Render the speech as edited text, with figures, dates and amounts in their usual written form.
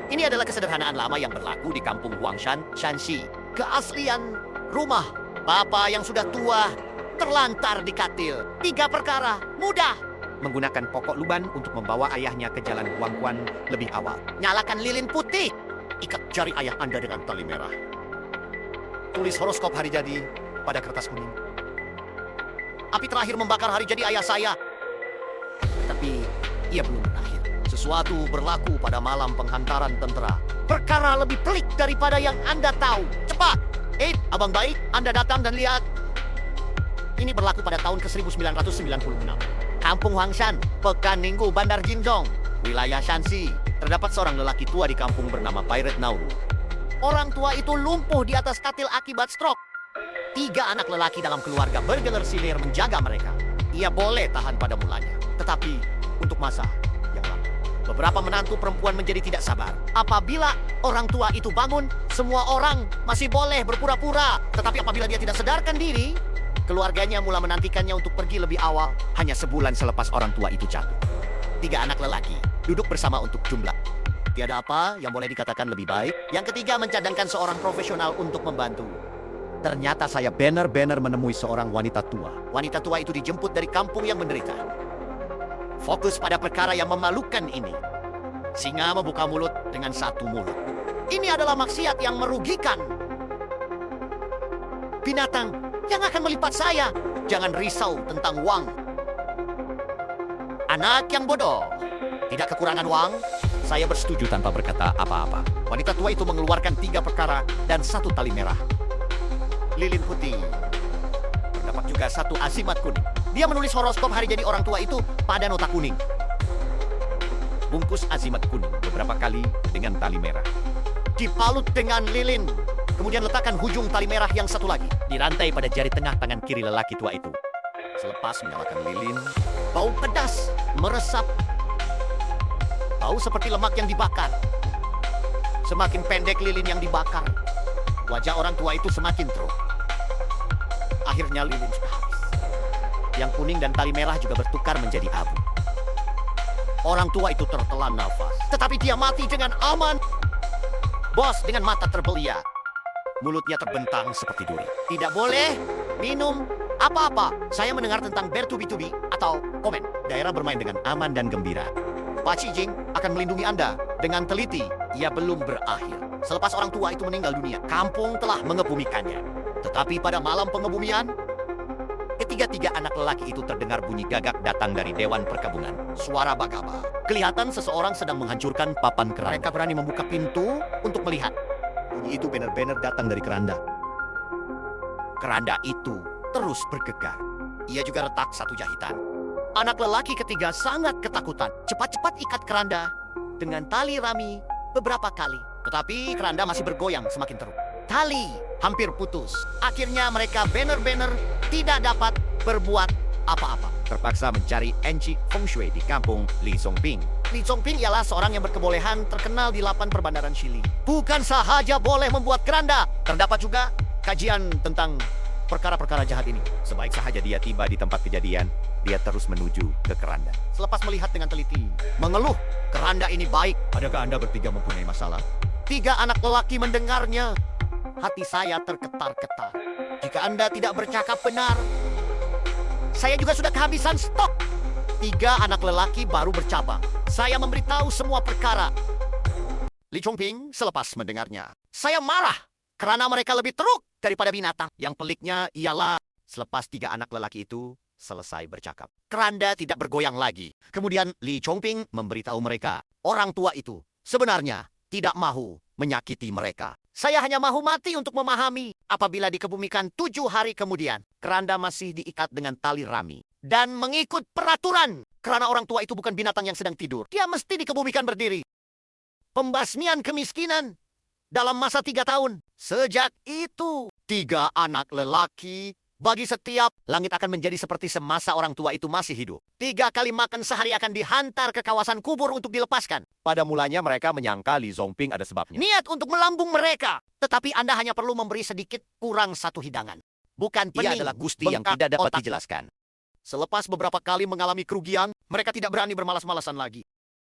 Ini adalah kesederhanaan lama yang berlaku di kampung Huangshan, Shanxi. Keaslian rumah bapak yang sudah tua terlantar di katil. 3 perkara mudah. Menggunakan pokok luban untuk membawa ayahnya ke jalan Huangquan lebih awal. Nyalakan lilin putih. Ikat jari ayah Anda dengan tali merah. Tulis horoskop hari jadi pada kertas kuning. Api terakhir membakar hari jadi ayah saya. Tapi ia belum berakhir. Sesuatu berlaku pada malam penghantaran tentara. Perkara lebih pelik daripada yang Anda tahu. Cepat! Abang baik, Anda datang dan lihat. Ini berlaku pada tahun ke-1996. Kampung Huangshan, Pekan Minggu Bandar Jinzhong, wilayah Shanxi. Terdapat seorang lelaki tua di kampung bernama Pirate Nauru. Orang tua itu lumpuh di atas katil akibat stroke. 3 anak lelaki dalam keluarga bergelar silir menjaga mereka. Ia boleh tahan pada mulanya, tetapi untuk masa yang lama. Beberapa menantu perempuan menjadi tidak sabar. Apabila orang tua itu bangun, semua orang masih boleh berpura-pura. Tetapi apabila dia tidak sadarkan diri, keluarganya mulai menantikannya untuk pergi lebih awal. Hanya sebulan selepas orang tua itu jatuh. 3 anak lelaki duduk bersama untuk jumlah. Tiada apa yang boleh dikatakan lebih baik. Yang ketiga, mencadangkan seorang profesional untuk membantu. Ternyata saya benar-benar menemui seorang wanita tua. Wanita tua itu dijemput dari kampung yang menderita. Fokus pada perkara yang memalukan ini. Singa membuka mulut dengan 1 mulut. Ini adalah maksiat yang merugikan. Binatang yang akan melipat saya. Jangan risau tentang uang. Anak yang bodoh. Tidak kekurangan uang. Saya bersetuju tanpa berkata apa-apa. Wanita tua itu mengeluarkan 3 perkara dan 1 tali merah. Lilin putih. Terdapat juga 1 azimat kuning. Dia menulis horoskop hari jadi orang tua itu pada nota kuning. Bungkus azimat kuning beberapa kali dengan tali merah. Dipalut dengan lilin. Kemudian letakkan hujung tali merah yang 1 lagi. Dirantai pada jari tengah tangan kiri lelaki tua itu. Selepas menyalakan lilin, bau pedas meresap. Bau seperti lemak yang dibakar. Semakin pendek lilin yang dibakar, wajah orang tua itu semakin teruk. Akhirnya lilin sudah habis. Yang kuning dan tali merah juga bertukar menjadi abu. Orang tua itu tertelan nafas. Tetapi dia mati dengan aman. Bos dengan mata terbeliak. Mulutnya terbentang seperti duri. Tidak boleh minum apa-apa. Saya mendengar tentang bertubi-tubi atau komen. Daerah bermain dengan aman dan gembira. Pak Cijing akan melindungi Anda dengan teliti. Ia belum berakhir. Selepas orang tua itu meninggal dunia, kampung telah mengebumikannya. Tetapi pada malam pengebumian, ketiga-tiga anak lelaki itu terdengar bunyi gagak datang dari Dewan Perkabungan. Suara bagaba. Kelihatan seseorang sedang menghancurkan papan keranda. Mereka berani membuka pintu untuk melihat. Bunyi itu benar-benar datang dari keranda. Keranda itu terus bergegar. Ia juga retak 1 jahitan. Anak lelaki ketiga sangat ketakutan. Cepat-cepat ikat keranda dengan tali rami beberapa kali. Tetapi keranda masih bergoyang semakin teruk. Tali hampir putus. Akhirnya mereka benar-benar tidak dapat berbuat apa-apa. Terpaksa mencari Enci Feng Shui di kampung Li Zongping. Li Zongping ialah seorang yang berkebolehan terkenal di 8 perbandaran Shili. Bukan sahaja boleh membuat keranda, terdapat juga kajian tentang perkara-perkara jahat ini. Sebaik sahaja dia tiba di tempat kejadian, dia terus menuju ke keranda. Selepas melihat dengan teliti, mengeluh, keranda ini baik. Adakah Anda bertiga mempunyai masalah? 3 anak lelaki mendengarnya. Hati saya terketar-ketar. Jika Anda tidak bercakap benar, saya juga sudah kehabisan stok. 3 anak lelaki baru bercabang. Saya memberitahu semua perkara. Li Chongping selepas mendengarnya. Saya marah karena mereka lebih teruk daripada binatang. Yang peliknya ialah selepas 3 anak lelaki itu selesai bercakap, keranda tidak bergoyang lagi. Kemudian Li Chongping memberitahu mereka, orang tua itu sebenarnya tidak mahu menyakiti mereka. Saya hanya mahu mati untuk memahami. Apabila dikebumikan 7 hari kemudian, keranda masih diikat dengan tali rami. Dan mengikut peraturan. Karena orang tua itu bukan binatang yang sedang tidur. Dia mesti dikebumikan berdiri. Pembasmian kemiskinan dalam masa 3 tahun. Sejak itu, 3 anak lelaki, bagi setiap langit akan menjadi seperti semasa orang tua itu masih hidup. 3 kali makan sehari akan dihantar ke kawasan kubur untuk dilepaskan. Pada mulanya mereka menyangka Li Zongping ada sebabnya. Niat untuk melambung mereka. Tetapi Anda hanya perlu memberi sedikit kurang 1 hidangan. Bukan Ia pening, adalah gusti yang bengkak tidak dapat otak. dijelaskan. Selepas beberapa kali mengalami kerugian, mereka tidak berani bermalas-malasan lagi.